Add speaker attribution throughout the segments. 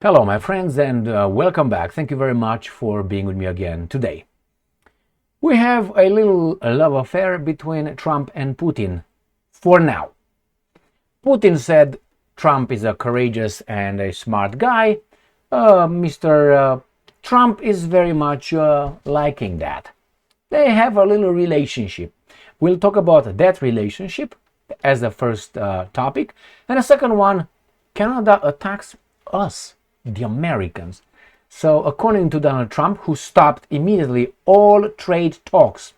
Speaker 1: Hello, my friends, and welcome back. Thank you very much for being with me again today. We have a little love affair between Trump and Putin for now. Putin said Trump is a courageous and a smart guy. Mr. Trump is very much liking that. They have a little relationship. We'll talk about that relationship as the first topic. And the second one, Canada attacks us, the Americans. So according to Donald Trump, who stopped immediately all trade talks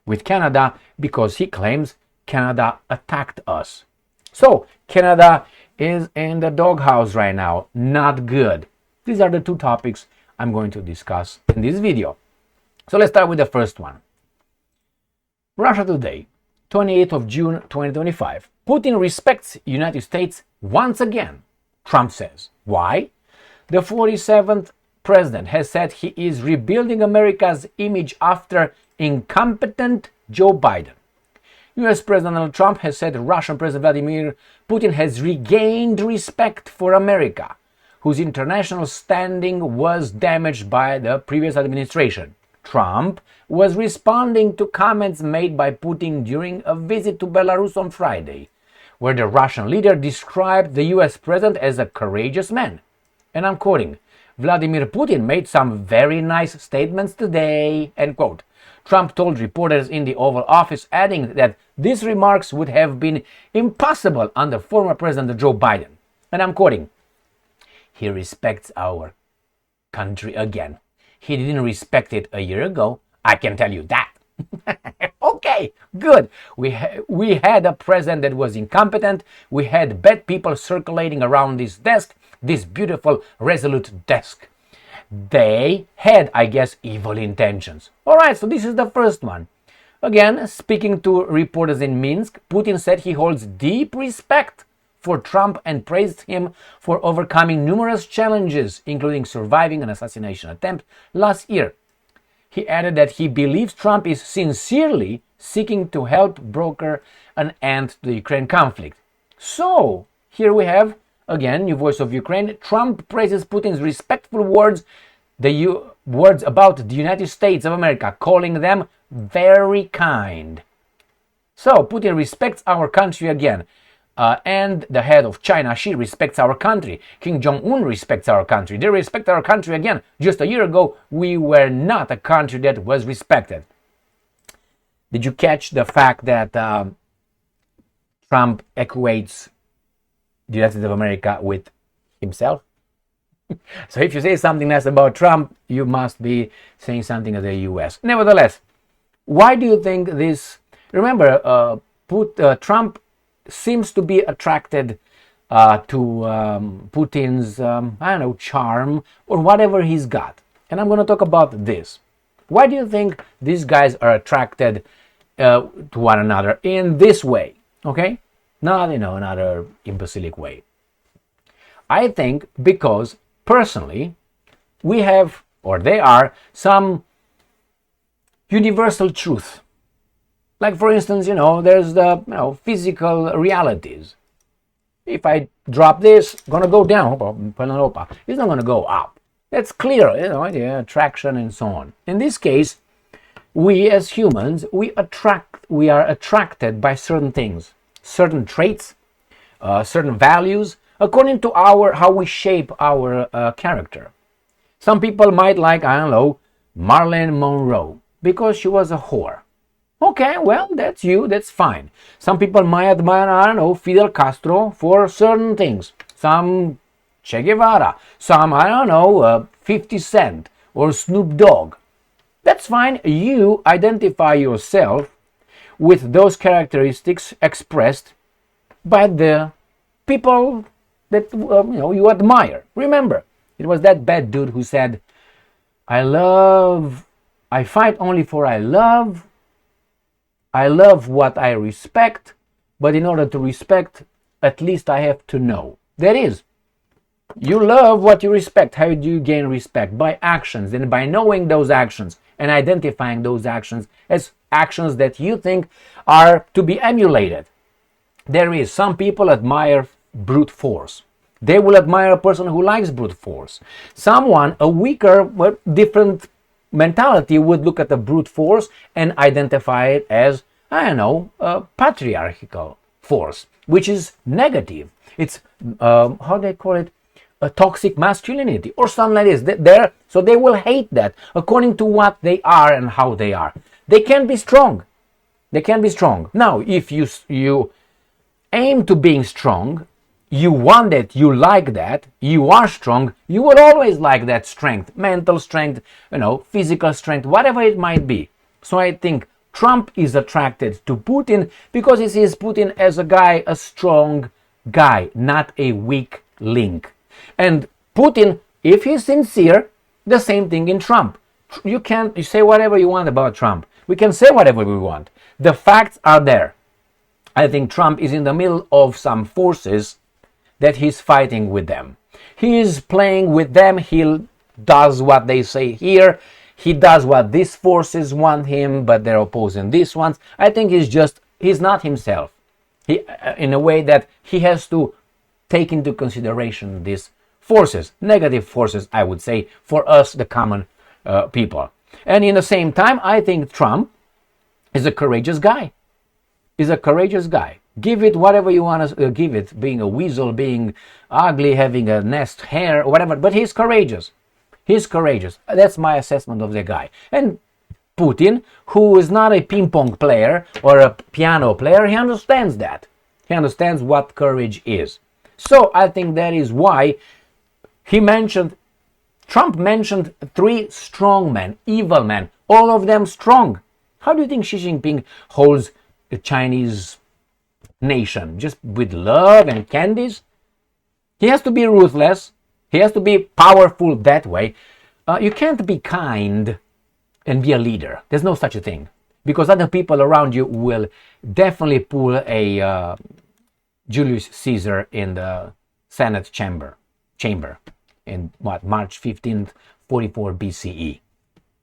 Speaker 1: with Canada because he claims Canada attacked us. So Canada is in the doghouse right now. Not good. These are the two topics I'm going to discuss in this video. So let's start with the first one. Russia Today, 28th of June 2025. Putin respects United States once again, Trump says. Why? The 47th president has said he is rebuilding America's image after incompetent Joe Biden. US President Donald Trump has said Russian President Vladimir Putin has regained respect for America, whose international standing was damaged by the previous administration. Trump was responding to comments made by Putin during a visit to Belarus on Friday, where the Russian leader described the US president as a courageous man. And I'm quoting, Vladimir Putin made some very nice statements today, end quote. Trump told reporters in the Oval Office, adding that these remarks would have been impossible under former President Joe Biden. And I'm quoting, he respects our country again. He didn't respect it a year ago, I can tell you that. Okay, good. We had a president that was incompetent. We had bad people circulating around this desk, this beautiful, resolute desk. They had, I guess, evil intentions. All right, so this is the first one. Again, speaking to reporters in Minsk, Putin said he holds deep respect for Trump and praised him for overcoming numerous challenges, including surviving an assassination attempt last year. He added that he believes Trump is sincerely seeking to help broker an end to the Ukraine conflict. So, here we have, again, New Voice of Ukraine. Trump praises Putin's respectful words, words about the United States of America, calling them very kind. So, Putin respects our country again. And the head of China, Xi, respects our country. Kim Jong-un respects our country. They respect our country again. Just a year ago, we were not a country that was respected. Did you catch the fact that Trump equates the United States of America with himself? So if you say something nice about Trump, you must be saying something of the US. Nevertheless, why do you think this? Remember, Trump seems to be attracted to Putin's, charm or whatever he's got. And I'm going to talk about this. Why do you think these guys are attracted to one another in this way? Okay? Not, another imbecilic way. I think because, personally, we have, or they are, some universal truth. Like, for instance, there's the, physical realities. If I drop this, it's going to go down. It's not going to go up. That's clear, the attraction and so on. In this case, we as humans, we are attracted by certain things, certain traits, certain values, according to how we shape our character. Some people might like, Marilyn Monroe, because she was a whore. Okay, well, that's you, that's fine. Some people might admire, Fidel Castro for certain things. Some Che Guevara, some, 50 Cent or Snoop Dogg. That's fine. You identify yourself with those characteristics expressed by the people that, you admire. Remember, it was that bad dude who said, I fight only for I love what I respect, but in order to respect, at least I have to know. That is, you love what you respect. How do you gain respect? By actions, and by knowing those actions and identifying those actions as actions that you think are to be emulated. There is, some people admire brute force. They will admire a person who likes brute force. Someone, a weaker, but different mentality would look at the brute force and identify it as, I don't know, a patriarchal force, which is negative. It's, how do they call it? A toxic masculinity or something like this. So they will hate that according to what they are and how they are. They can be strong. They can be strong. Now, if you aim to being strong, you want it, you like that, you are strong, you will always like that strength, mental strength, physical strength, whatever it might be. So I think Trump is attracted to Putin because he sees Putin as a guy, a strong guy, not a weak link. And Putin, if he's sincere, the same thing in Trump. You say whatever you want about Trump. We can say whatever we want. The facts are there. I think Trump is in the middle of some forces that he's fighting with them. He is playing with them. He does what they say here. He does what these forces want him, but they're opposing these ones. I think he's not himself. In a way that he has to take into consideration these forces, negative forces, I would say, for us, the common people. And in the same time, I think Trump is a courageous guy. He's a courageous guy. Give it whatever you want to give it, being a weasel, being ugly, having a nest hair, whatever, but he's courageous. He's courageous. That's my assessment of the guy. And Putin, who is not a ping pong player or a piano player, he understands that. He understands what courage is. So I think that is why Trump mentioned 3 strong men, evil men, all of them strong. How do you think Xi Jinping holds the Chinese nation? Just with love and candies? He has to be ruthless. He has to be powerful that way. You can't be kind and be a leader. There's no such a thing. Because other people around you will definitely pull a Julius Caesar in the Senate chamber in March 15th, 44 BCE.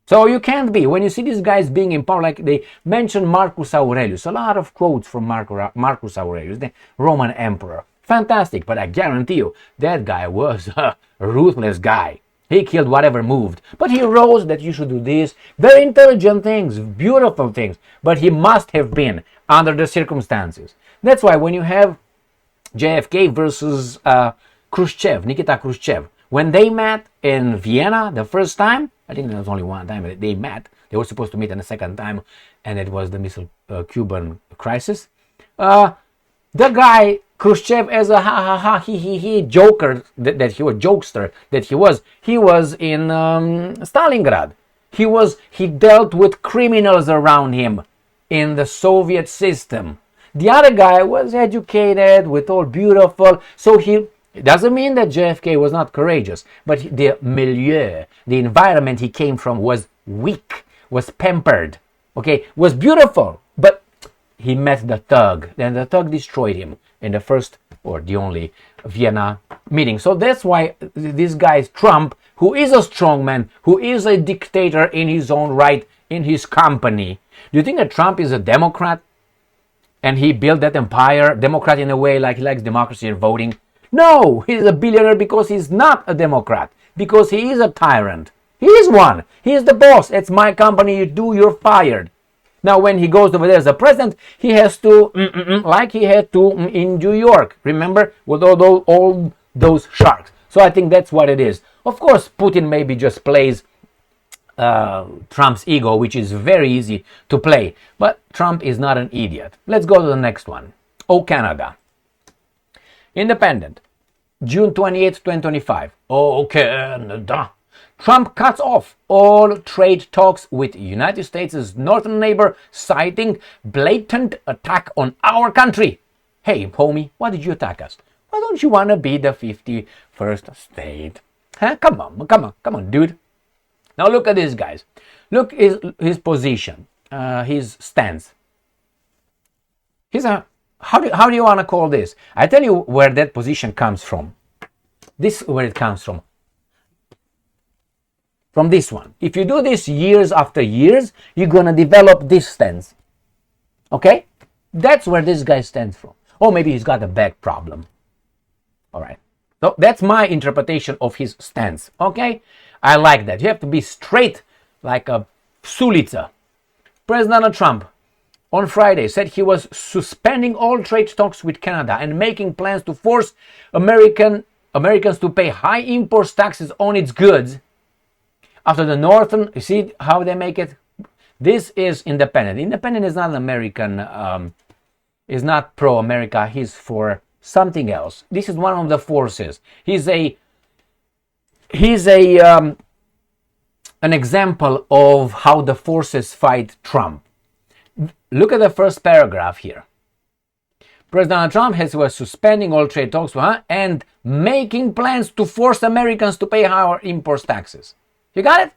Speaker 1: So you can't be. When you see these guys being in power, like they mentioned Marcus Aurelius, a lot of quotes from Marcus Aurelius, the Roman emperor. Fantastic, but I guarantee you, that guy was a ruthless guy. He killed whatever moved. But he wrote that you should do this. Very intelligent things, beautiful things. But he must have been under the circumstances. That's why when you have JFK versus Nikita Khrushchev, when they met in Vienna the first time, I think there was only one time they met. They were supposed to meet in a second time, and it was the missile Cuban crisis. The guy Khrushchev, as a joker that he was, jokester that he was in Stalingrad. He dealt with criminals around him in the Soviet system. The other guy was educated, with all beautiful, so it doesn't mean that JFK was not courageous, but the milieu, the environment he came from was weak, was pampered, was beautiful, but he met the thug, and the thug destroyed him in the first or the only Vienna meeting. So that's why this guy Trump, who is a strongman, who is a dictator in his own right, in his company. Do you think that Trump is a Democrat? And he built that empire, Democrat in a way like he likes democracy and voting? No, he's a billionaire because he's not a Democrat, because he is a tyrant. He is one. He is the boss. It's my company. You do, you're fired. Now, when he goes over there as a president, he has to, like he had to in New York, remember, with all those sharks. So I think that's what it is. Of course, Putin maybe just plays Trump's ego, which is very easy to play. But Trump is not an idiot. Let's go to the next one. Oh, Canada. Independent. June 28, 2025. Oh, Canada. Trump cuts off all trade talks with United States' northern neighbor, citing blatant attack on our country. Hey, homie, why did you attack us? Why don't you want to be the 51st state? Huh? Come on, dude. Now look at this, guys. Look at his position, his stance. How do you want to call this? I tell you where that position comes from. This is where it comes from. From this one. If you do this years after years, you're going to develop this stance. Okay? That's where this guy stands from. Or maybe he's got a back problem. All right. So that's my interpretation of his stance. Okay, I like that. You have to be straight like a sulica. President Donald Trump on Friday said he was suspending all trade talks with Canada and making plans to force Americans to pay high import taxes on its goods after the northern. You see how they make it? This is Independent. Independent is not an American, is not pro-America. He's for something else. This is one of the forces. He's an example of how the forces fight Trump. Look at the first paragraph here. President Trump was suspending all trade talks and making plans to force Americans to pay higher import taxes. You got it?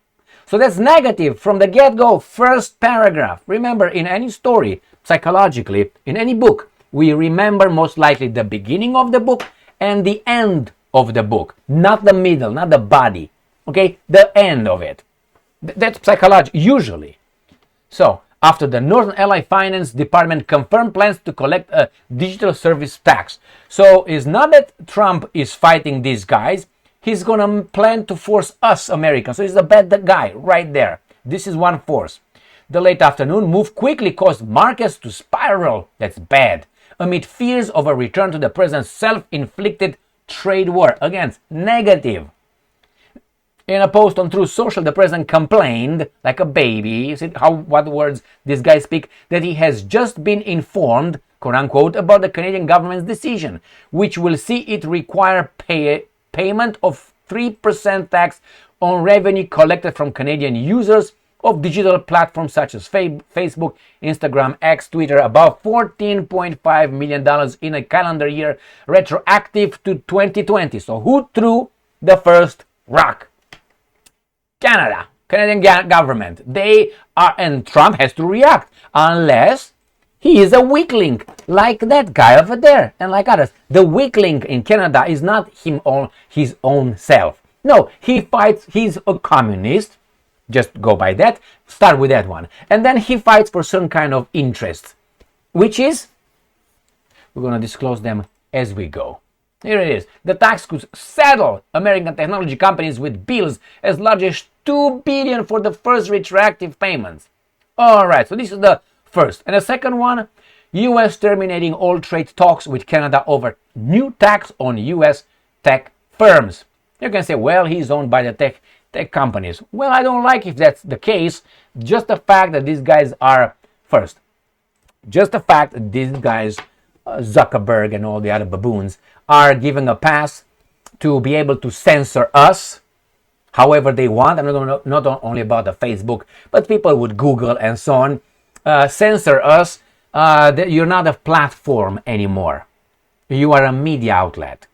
Speaker 1: So that's negative from the get-go, first paragraph. Remember, in any story, psychologically, in any book, we remember most likely the beginning of the book and the end of the book, not the middle, not the body. Okay, the end of it. That's psychological, usually. So, after the Northern Ally Finance Department confirmed plans to collect a digital service tax. So, it's not that Trump is fighting these guys. He's going to plan to force us Americans. So, he's a bad guy right there. This is one force. The late afternoon move quickly caused markets to spiral. That's bad. Amid fears of a return to the president's self-inflicted trade war. Again, negative. In a post on Truth Social, the president complained, like a baby, you see what words this guy speak, that he has just been informed, quote unquote, about the Canadian government's decision, which will see it require payment of 3% tax on revenue collected from Canadian users of digital platforms such as Facebook, Instagram, X, Twitter, about $14.5 million in a calendar year retroactive to 2020. So who threw the first rock? Canada, Canadian government. They are, and Trump has to react unless he is a weakling, like that guy over there, and like others. The weakling in Canada is not his own self. No, he fights. He's a communist. Just go by that. Start with that one, and then he fights for some kind of interest, which is we're gonna disclose them as we go. Here it is. The tax could saddle American technology companies with bills as large as $2 billion for the first retroactive payments. All right, so this is the first. And the second one, U.S. terminating all trade talks with Canada over new tax on U.S. tech firms. You can say, well, he's owned by the tech companies. Well, I don't like if that's the case. Just the fact that these guys are, first, just the fact that these guys, Zuckerberg and all the other baboons, are given a pass to be able to censor us however they want. I'm not only about the Facebook, but people would Google and so on. Censor us. You're not a platform anymore. You are a media outlet.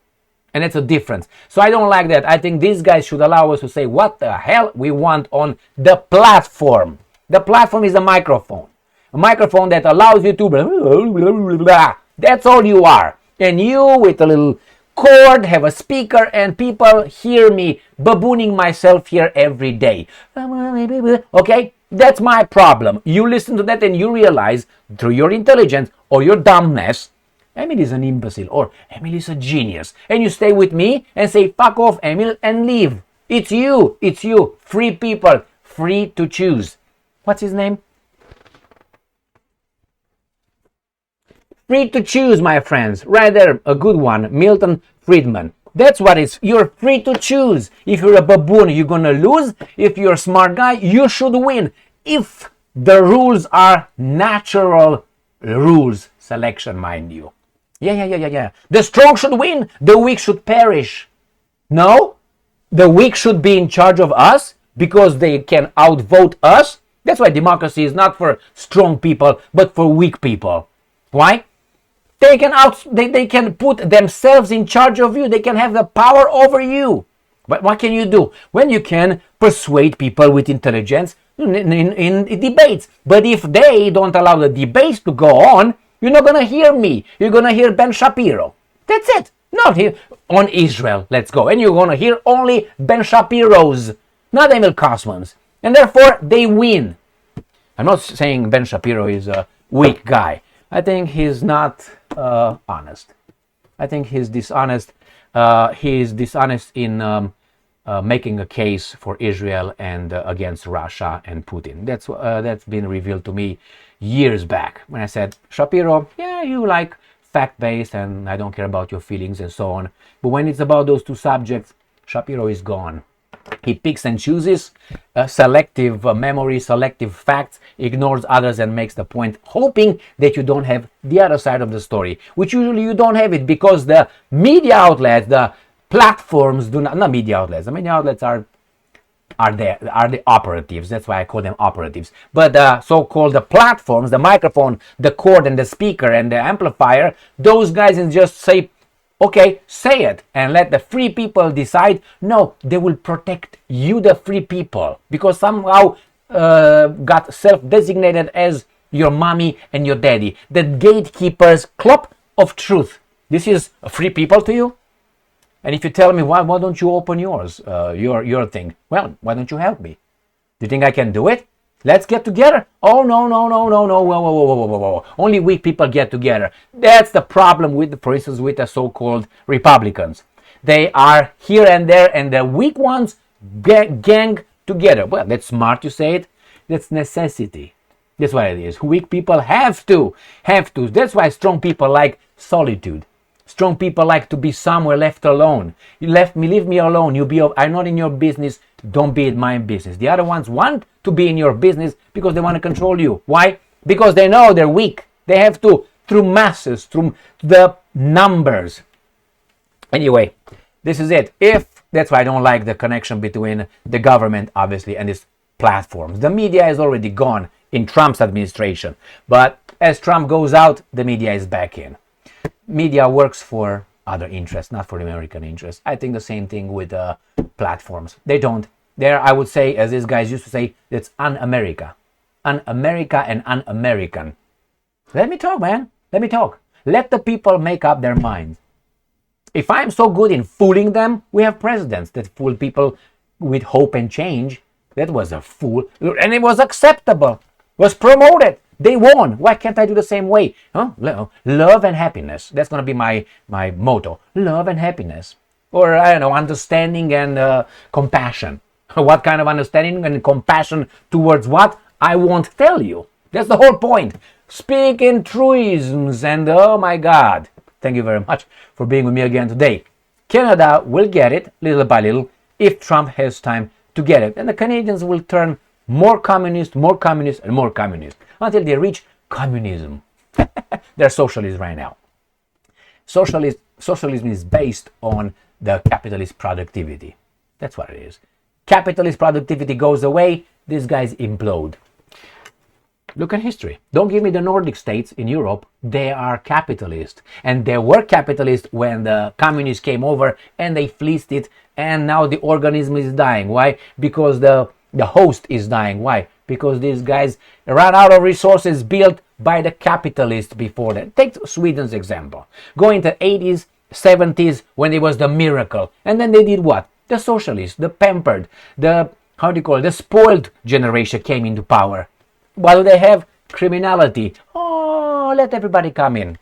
Speaker 1: And it's a difference. So I don't like that. I think these guys should allow us to say what the hell we want on the platform. The platform is a microphone. A microphone that allows you to blah, blah, blah. That's all you are. And you, with a little cord, have a speaker, and people hear me babooning myself here every day. Okay? That's my problem. You listen to that and you realize, through your intelligence or your dumbness, Emily's an imbecile or Emily's a genius. And you stay with me and say, fuck off, Emil, and leave. It's you. It's you. Free people. Free to choose. What's his name? Free to choose, my friends. Right there, a good one. Milton Friedman. That's what it's. You're free to choose. If you're a baboon, you're gonna lose. If you're a smart guy, you should win. If the rules are natural rules, selection, mind you. Yeah. The strong should win. The weak should perish. No, the weak should be in charge of us because they can outvote us. That's why democracy is not for strong people, but for weak people. Why? They can put themselves in charge of you. They can have the power over you. But what can you do? When you can persuade people with intelligence in debates. But if they don't allow the debates to go on, you're not going to hear me. You're going to hear Ben Shapiro. That's it. Not here on Israel. Let's go. And you're going to hear only Ben Shapiro's, not Emil Kosman's. And therefore, they win. I'm not saying Ben Shapiro is a weak guy. I think he's not honest. I think he's dishonest he is dishonest in making a case for Israel and against Russia and Putin. That's been revealed to me years back when I said, Shapiro, yeah, you like fact-based and I don't care about your feelings and so on. But when it's about those two subjects, Shapiro is gone. He picks and chooses selective memory, selective facts, ignores others and makes the point, hoping that you don't have the other side of the story, which usually you don't have it because the media outlets, the platforms do not media outlets. The media outlets are the operatives. That's why I call them operatives. But the so-called the platforms, the microphone, the cord and the speaker and the amplifier, those guys can just say, okay, say it and let the free people decide. No, they will protect you, the free people, because somehow got self-designated as your mommy and your daddy, the gatekeepers, club of truth. This is free people to you? And if you tell me, why don't you open yours, your thing? Well, why don't you help me? Do you think I can do it? Let's get together. Oh, no. Whoa. Only weak people get together. That's the problem with, for instance, with the so-called Republicans. They are here and there, and the weak ones gang together. Well, that's smart, you say it. That's necessity. That's what it is. Weak people have to. That's why strong people like solitude. Strong people like to be somewhere left alone. Leave me alone. I'm not in your business. Don't be in my business. The other ones want to be in your business because they want to control you. Why? Because they know they're weak. They have to, through masses, through the numbers. Anyway, this is it. That's why I don't like the connection between the government, obviously, and these platforms. The media is already gone in Trump's administration. But as Trump goes out, the media is back in. Media works for other interests, not for the American interests. I think the same thing with platforms. They don't. I would say, as these guys used to say, it's un-America. Un-America and un-American. Let me talk, man. Let me talk. Let the people make up their minds. If I'm so good in fooling them, we have presidents that fool people with hope and change. That was a fool. And it was acceptable. Was promoted. They won. Why can't I do the same way? Huh? Love and happiness. That's going to be my motto. Love and happiness. Or, I don't know, understanding and compassion. What kind of understanding and compassion towards what? I won't tell you. That's the whole point. Speak in truisms and oh my God. Thank you very much for being with me again today. Canada will get it little by little if Trump has time to get it. And the Canadians will turn more communist, and more communist until they reach communism. They're socialists right now. Socialism is based on the capitalist productivity. That's what it is. Capitalist productivity goes away, these guys implode. Look at history. Don't give me the Nordic states in Europe. They are capitalist. And they were capitalist when the communists came over and they fleeced it. And now the organism is dying. Why? Because the host is dying. Why? Because these guys ran out of resources built by the capitalists before that. Take Sweden's example. Go into 80s, 70s when it was the miracle. And then they did what? The socialists, the pampered, the spoiled generation came into power. What do they have? Criminality. Oh, let everybody come in.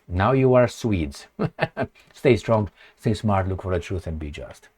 Speaker 1: Now you are Swedes. Stay strong, stay smart, look for the truth and be just.